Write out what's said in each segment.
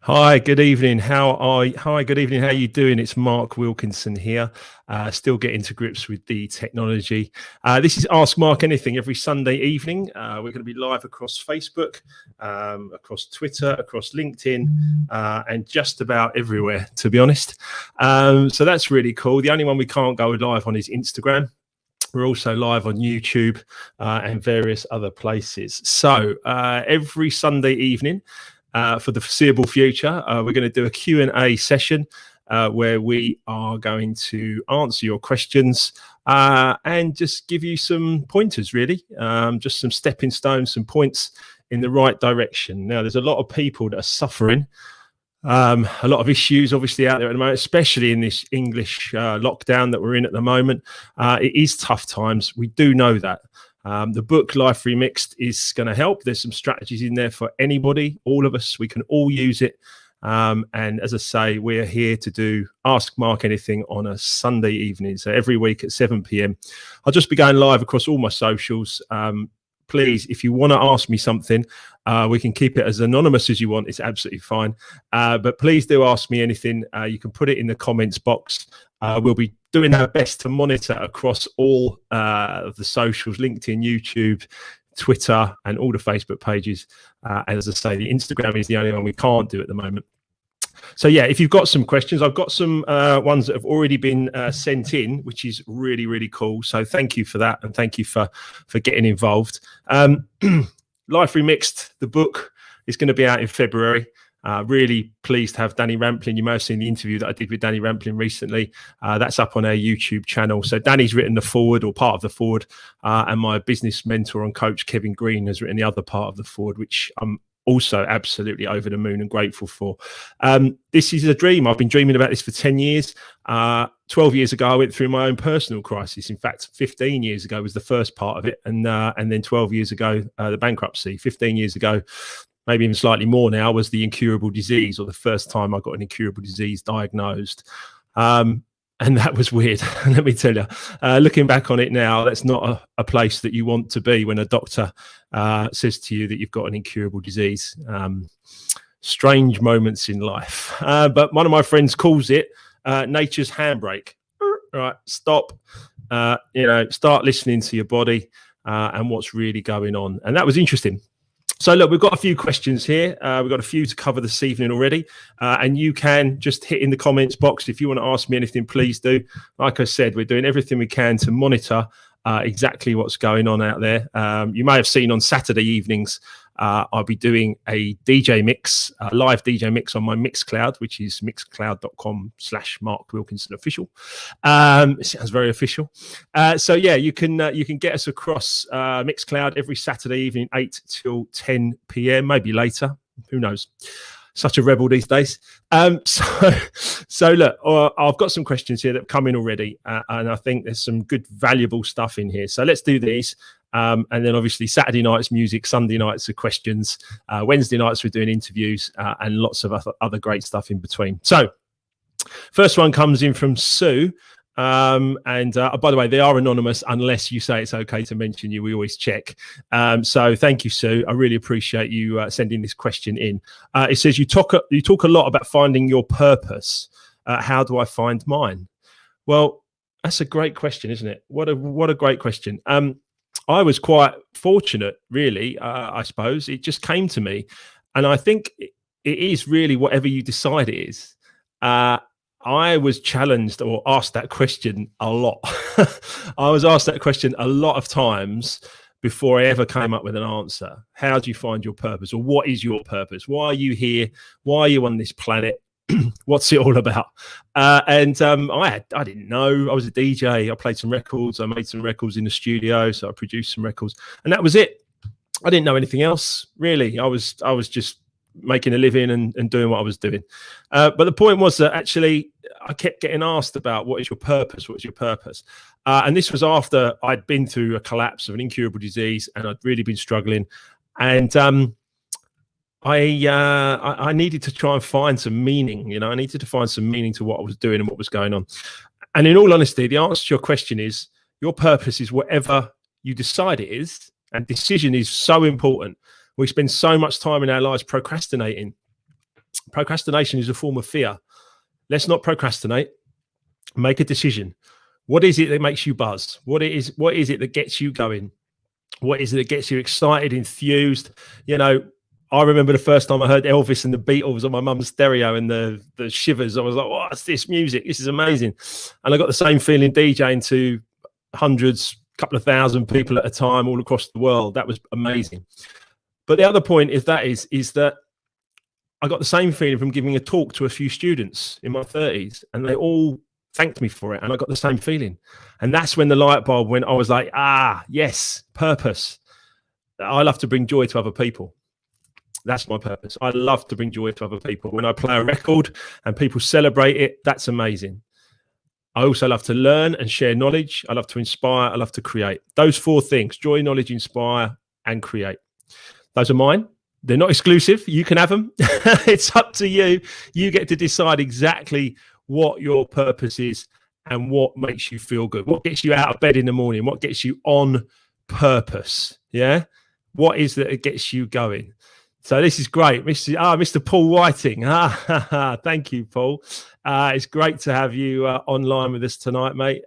Hi, good evening. Hi, good evening. How are you doing? It's Mark Wilkinson here. Still getting to grips with the technology. This is Ask Mark Anything every Sunday evening. We're going to be live across Facebook, across Twitter, across LinkedIn, and just about everywhere, to be honest. So that's really cool. The only one we can't go live on is Instagram. We're also live on YouTube and various other places. So every Sunday evening, for the foreseeable future, we're going to do a Q&A session where we are going to answer your questions and just give you some pointers, really, just some stepping stones, some points in the right direction. Now, there's a lot of people that are suffering, a lot of issues obviously out there at the moment, especially in this English lockdown that we're in at the moment. It is tough times. We do know that. The book Life Remixed is going to help. There's some strategies in there for anybody, all of us. We can all use it. And as I say, we're here to do Ask Mark Anything on a Sunday evening. So every week at 7 p.m. I'll just be going live across all my socials. Please, if you want to ask me something, we can keep it as anonymous as you want. It's absolutely fine. But please do ask me anything. You can put it in the comments box. We'll be doing our best to monitor across all of the socials, LinkedIn, YouTube, Twitter, and all the Facebook pages. And as I say, the Instagram is the only one we can't do at the moment. So yeah, if you've got some questions, I've got some ones that have already been sent in, which is really, really cool. So thank you for that. And thank you for getting involved. Life Remixed, the book, is going to be out in February. Really pleased to have Danny Ramplin. You may have seen the interview that I did with Danny Ramplin recently. That's up on our YouTube channel. So Danny's written the foreword, or part of the foreword, and my business mentor and coach, Kevin Green, has written the other part of the foreword, which I'm also absolutely over the moon and grateful for. This is a dream. I've been dreaming about this for 10 years. 12 years ago, I went through my own personal crisis. In fact, 15 years ago was the first part of it. And then 12 years ago, the bankruptcy. 15 years ago, maybe even slightly more now, was the incurable disease, or the first time I got an incurable disease diagnosed. And that was weird, let me tell you. Looking back on it now, that's not a place that you want to be when a doctor says to you that you've got an incurable disease. Strange moments in life. But one of my friends calls it nature's handbrake. Right, stop, start listening to your body and what's really going on. And that was interesting. So look, we've got a few questions here. We've got a few to cover this evening already. And you can just hit in the comments box. If you want to ask me anything, please do. Like I said, we're doing everything we can to monitor exactly what's going on out there. You may have seen on Saturday evenings, I'll be doing a DJ mix, a live DJ mix on my Mixcloud, which is mixcloud.com/Mark Wilkinson official. It sounds very official. So yeah, you can get us across Mixcloud every Saturday evening, 8 till 10 p.m, maybe later. Who knows? Such a rebel these days. So look, I've got some questions here that have come in already, and I think there's some good, valuable stuff in here. So let's do these. And then obviously Saturday nights music, Sunday nights are questions, Wednesday nights we're doing interviews, and lots of other great stuff in between. So first one comes in from Sue. By the way, they are anonymous unless you say it's okay to mention you. We always check. So thank you, Sue. I really appreciate you sending this question in. It says you talk a lot about finding your purpose. How do I find mine? Well, that's a great question, isn't it? What a great question. I was quite fortunate, really. I suppose it just came to me, and I think it is really whatever you decide it is. I was challenged or asked that question a lot. I was asked that question a lot of times before I ever came up with an answer. How do you find your purpose? Or what is your purpose? Why are you here? Why are you on this planet? What's it all about? I didn't know. I was a DJ. I played some records. I made some records in the studio. So I produced some records. And that was it. I didn't know anything else, really. I was just making a living and doing what I was doing. But the point was that actually I kept getting asked about what is your purpose? What is your purpose? And this was after I'd been through a collapse of an incurable disease and I'd really been struggling. And I needed to try and find some meaning. I needed to find some meaning to what I was doing and what was going on. And in all honesty, the answer to your question is your purpose is whatever you decide it is. And decision is so important. We spend so much time in our lives procrastinating. Procrastination is a form of fear. Let's not procrastinate. Make a decision. What is it that makes you buzz? What is it that gets you going? What is it that gets you excited, enthused? You know, I remember the first time I heard Elvis and the Beatles on my mum's stereo and the shivers. I was like, what's this music? This is amazing. And I got the same feeling DJing to hundreds, couple of thousand people at a time all across the world. That was amazing. But the other point is that I got the same feeling from giving a talk to a few students in my 30s, and they all thanked me for it, and I got the same feeling. And that's when the light bulb went. I was like, yes, purpose. I love to bring joy to other people. That's my purpose. I love to bring joy to other people. When I play a record and people celebrate it, that's amazing. I also love to learn and share knowledge. I love to inspire. I love to create. Those 4 things: joy, knowledge, inspire, and create. Those are mine. They're not exclusive. You can have them. It's up to you. You get to decide exactly what your purpose is and what makes you feel good. What gets you out of bed in the morning? What gets you on purpose? Yeah. What is that gets you going? So this is great. Mr. Paul Whiting. Thank you, Paul. It's great to have you online with us tonight, mate.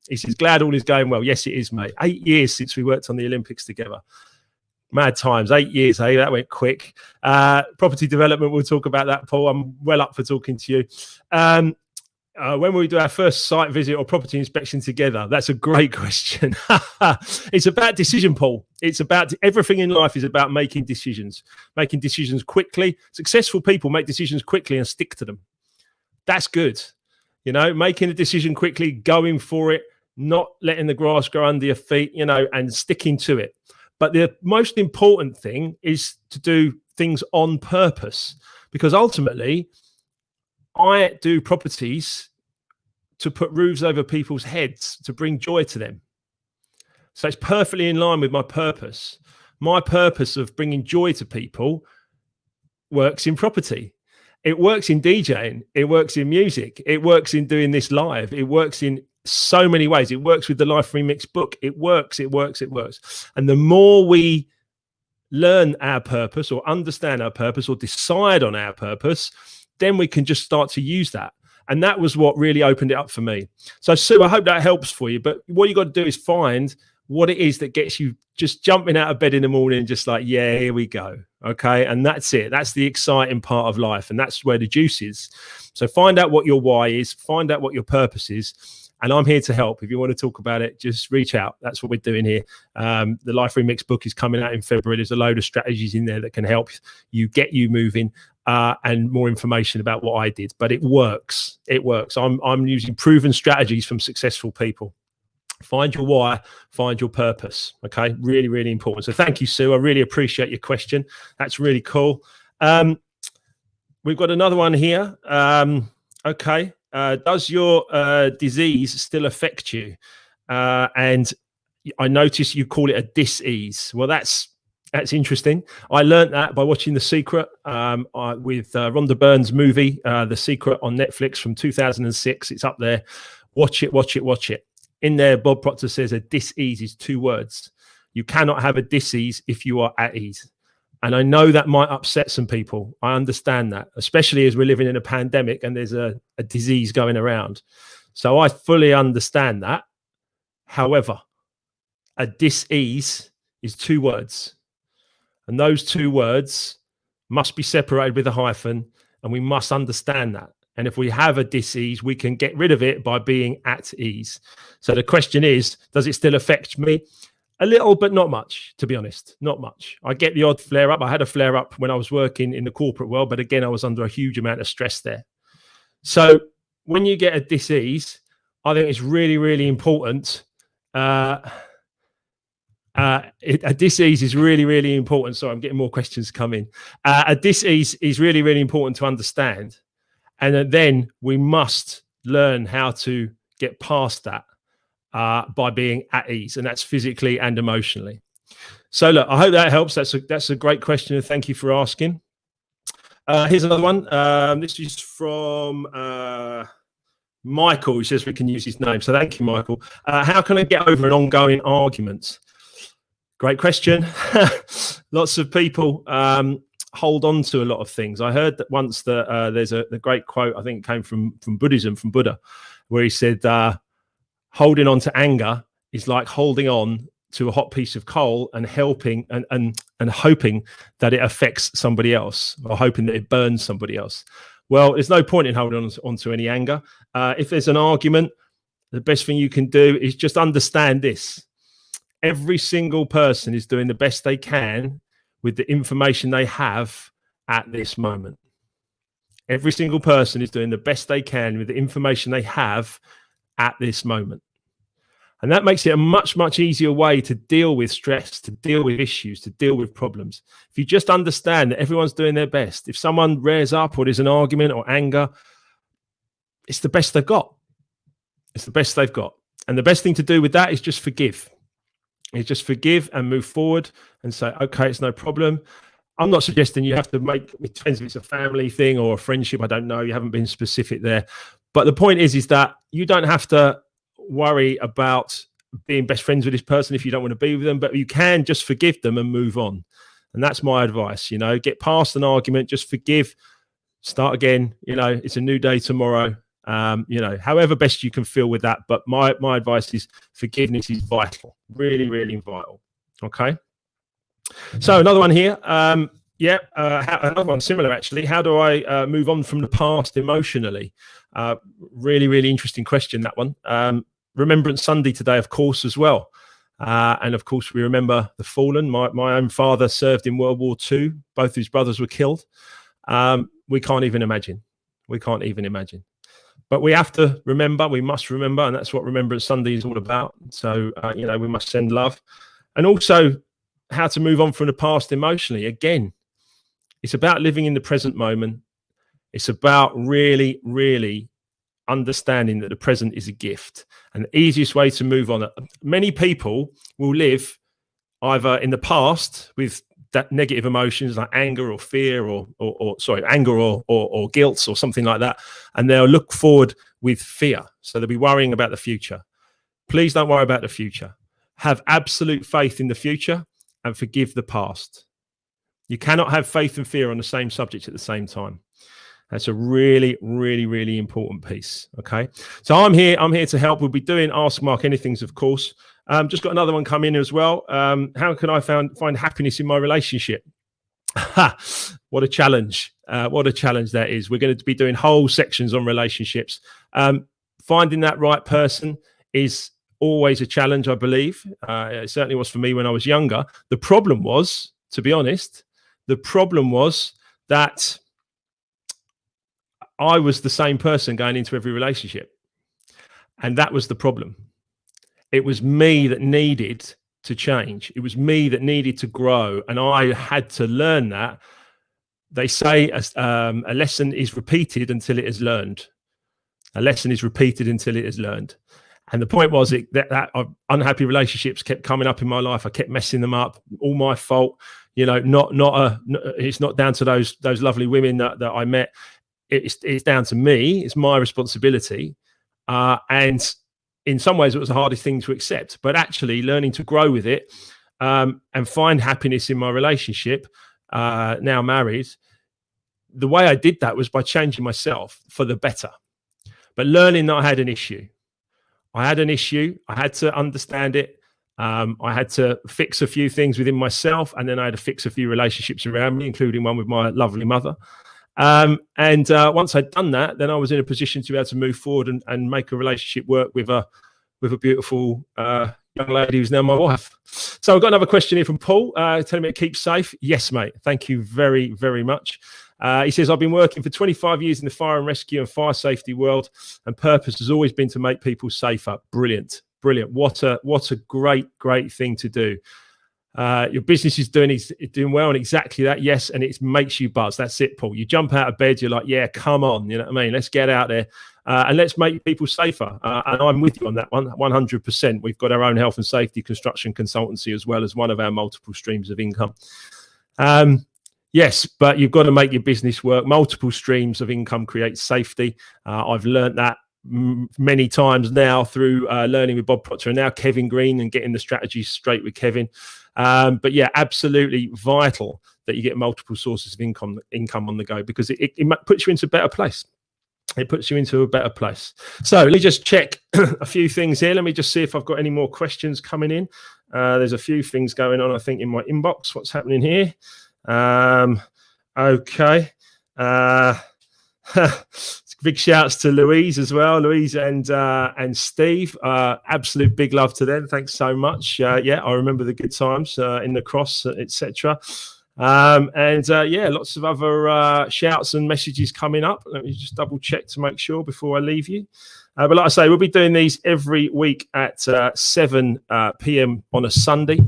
He says, glad all is going well. Yes, it is, mate. 8 years since we worked on the Olympics together. Mad times. 8 years, hey? That went quick. Property development, we'll talk about that, Paul. I'm well up for talking to you. When will we do our first site visit or property inspection together? That's a great question. It's about decision, Paul. It's about everything in life is about making decisions quickly. Successful people make decisions quickly and stick to them. That's good. You know, making a decision quickly, going for it, not letting the grass grow under your feet, you know, and sticking to it. But the most important thing is to do things on purpose, because ultimately I do properties to put roofs over people's heads, to bring joy to them. So it's perfectly in line with my purpose. My purpose of bringing joy to people works in property. It works in DJing. It works in music. It works in doing this live. It works in so many ways. It works with the Life Remixed book. It works. And the more we learn our purpose or understand our purpose or decide on our purpose, then we can just start to use that. And that was what really opened it up for me. So, Sue, I hope that helps for you. But what you got to do is find what it is that gets you just jumping out of bed in the morning, just like, yeah, here we go. Okay. And that's it. That's the exciting part of life. And that's where the juice is. So find out what your why is, find out what your purpose is. And I'm here to help. If you want to talk about it, just reach out. That's what we're doing here. The Life Remix book is coming out in February. There's a load of strategies in there that can help you get you moving, and more information about what I did. But it works. It works. I'm using proven strategies from successful people. Find your why, find your purpose. Okay, really, really important. So thank you, Sue. I really appreciate your question. That's really cool. We've got another one here. Okay. Does your disease still affect you? And I noticed you call it a dis-ease. Well, that's interesting. I learned that by watching The Secret with Rhonda Byrne's movie, The Secret, on Netflix from 2006. It's up there. Watch it. In there, Bob Proctor says a dis-ease is 2 words. You cannot have a dis-ease if you are at ease. And I know that might upset some people. I understand that, especially as we're living in a pandemic and there's a disease going around. So I fully understand that. However, a dis-ease is 2 words. And those 2 words must be separated with a hyphen, and we must understand that. And if we have a dis-ease, we can get rid of it by being at ease. So the question is, does it still affect me? A little, but not much, to be honest. Not much. I get the odd flare up. I had a flare up when I was working in the corporate world, but again, I was under a huge amount of stress there. So when you get a dis-ease, I think it's really, really important. A dis-ease is really, really important. So I'm getting more questions coming. A dis-ease is really, really important to understand. And then we must learn how to get past that by being at ease, and that's physically and emotionally. So look, I hope that helps. That's a great question, and thank you for asking. Here's another one. This is from Michael, who says we can use his name. So thank you, Michael. How can I get over an ongoing argument? Great question. Lots of people hold on to a lot of things. I heard that once that there's the great quote, I think it came from Buddhism, from Buddha, where he said, holding on to anger is like holding on to a hot piece of coal and helping and hoping that it affects somebody else, or hoping that it burns somebody else. Well, there's no point in holding on to any anger. If there's an argument, the best thing you can do is just understand this. Every single person is doing the best they can with the information they have at this moment. Every single person is doing the best they can with the information they have at this moment. And that makes it a much, much easier way to deal with stress, to deal with issues, to deal with problems. If you just understand that everyone's doing their best, if someone rears up or there's an argument or anger, it's the best they've got. It's the best they've got. And the best thing to do with that is just forgive. Is just forgive and move forward and say, okay, it's no problem. I'm not suggesting you have to make, it depends if it's a family thing or a friendship. I don't know. You haven't been specific there. But the point is that you don't have to worry about being best friends with this person if you don't want to be with them, but you can just forgive them and move on. And that's my advice. Get past an argument, just forgive, start again. It's a new day tomorrow. However best you can feel with that. But my advice is forgiveness is vital, really, really vital. Okay. So another one here. Another one similar, actually. How do I move on from the past emotionally? Really, really interesting question, that one. Remembrance Sunday today, of course, as well. And of course, we remember the fallen. My own father served in World War II. Both his brothers were killed. We can't even imagine. But we have to remember, we must remember, and that's what Remembrance Sunday is all about. So, we must send love. And also, how to move on from the past emotionally. Again, it's about living in the present moment. It's about really, really understanding that the present is a gift. And the easiest way to move on, many people will live either in the past with that negative emotions like anger or fear or guilt or something like that, and they'll look forward with fear. So they'll be worrying about the future. Please don't worry about the future. Have absolute faith in the future and forgive the past. You cannot have faith and fear on the same subject at the same time. That's a really, really, really important piece. Okay. So I'm here to help. We'll be doing Ask Mark Anythings, of course. Just got another one come in as well. How can I find happiness in my relationship? What a challenge. What a challenge that is. We're going to be doing whole sections on relationships. Finding that right person is always a challenge, I believe. It certainly was for me when I was younger. The problem was, to be honest, that I was the same person going into every relationship. And that was the problem. It was me that needed to change. It was me that needed to grow. And I had to learn that. They say a lesson is repeated until it is learned. A lesson is repeated until it is learned. And the point was that unhappy relationships kept coming up in my life. I kept messing them up. All my fault. It's not down to those lovely women that I met. It's down to me. It's my responsibility. And in some ways, it was the hardest thing to accept. But actually, learning to grow with it and find happiness in my relationship, now married, the way I did that was by changing myself for the better. But learning that I had an issue. I had to understand it. I had to fix a few things within myself, and then I had to fix a few relationships around me, including one with my lovely mother. Once I'd done that, then I was in a position to be able to move forward and make a relationship work with a beautiful young lady who's now my wife. So I've got another question here from Paul, telling me to keep safe. Yes, mate. Thank you very, very much. He says, I've been working for 25 years in the fire and rescue and fire safety world, and purpose has always been to make people safer. Brilliant. What a great thing to do. Your business is doing well, and exactly that. Yes, and it makes you buzz. That's it, Paul. You jump out of bed, you're like, yeah, come on, you know what I mean? Let's get out there and let's make people safer. And I'm with you on that one, 100%. We've got our own health and safety construction consultancy as well as one of our multiple streams of income. Yes, but you've got to make your business work. Multiple streams of income creates safety. I've learned that many times now through learning with Bob Proctor and now Kevin Green and getting the strategies straight with Kevin. But yeah, absolutely vital that you get multiple sources of income on the go, because it puts you into a better place. It puts you into a better place. So let me just check a few things here. Let me just see if I've got any more questions coming in. There's a few things going on, I think, in my inbox. What's happening here? Okay. Big shouts to Louise as well. Louise and Steve. Absolute big love to them. Thanks so much. Yeah, I remember the good times in the cross, etc. Yeah, lots of other shouts and messages coming up. Let me just double check to make sure before I leave you. But like I say, we'll be doing these every week at 7 p.m. on a Sunday.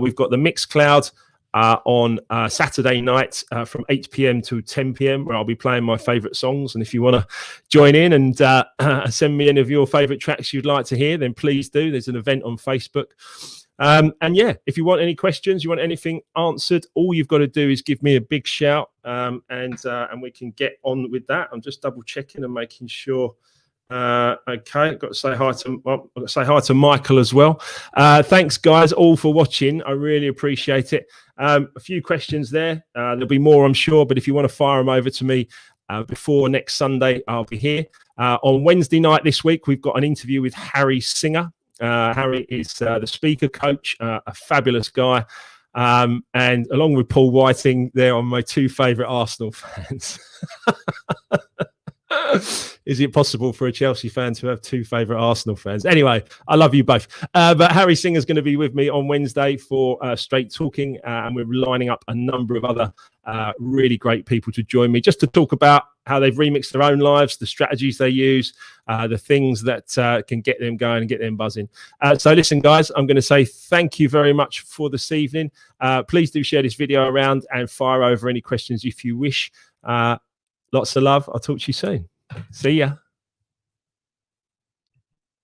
We've got the Mixcloud on Saturday night from 8 p.m. to 10 p.m. where I'll be playing my favourite songs. And if you want to join in and send me any of your favourite tracks you'd like to hear, then please do. There's an event on Facebook. And yeah, if you want any questions, you want anything answered, all you've got to do is give me a big shout, and we can get on with that. I'm just double checking and making sure. Okay, I've got to say hi to Michael as well. Thanks guys all for watching. I really appreciate it. A few questions there. There'll be more, I'm sure, but if you want to fire them over to me before next Sunday, I'll be here. On Wednesday night this week, we've got an interview with Harry Singer. Harry is the speaker coach, a fabulous guy. And along with Paul Whiting, they're my two favourite Arsenal fans. Is it possible for a Chelsea fan to have two favourite Arsenal fans? Anyway, I love you both. But Harry Singer's going to be with me on Wednesday for Straight Talking, and we're lining up a number of other really great people to join me just to talk about how they've remixed their own lives, the strategies they use, the things that can get them going and get them buzzing. So listen, guys, I'm going to say thank you very much for this evening. Please do share this video around and fire over any questions if you wish. Lots of love. I'll talk to you soon. See ya.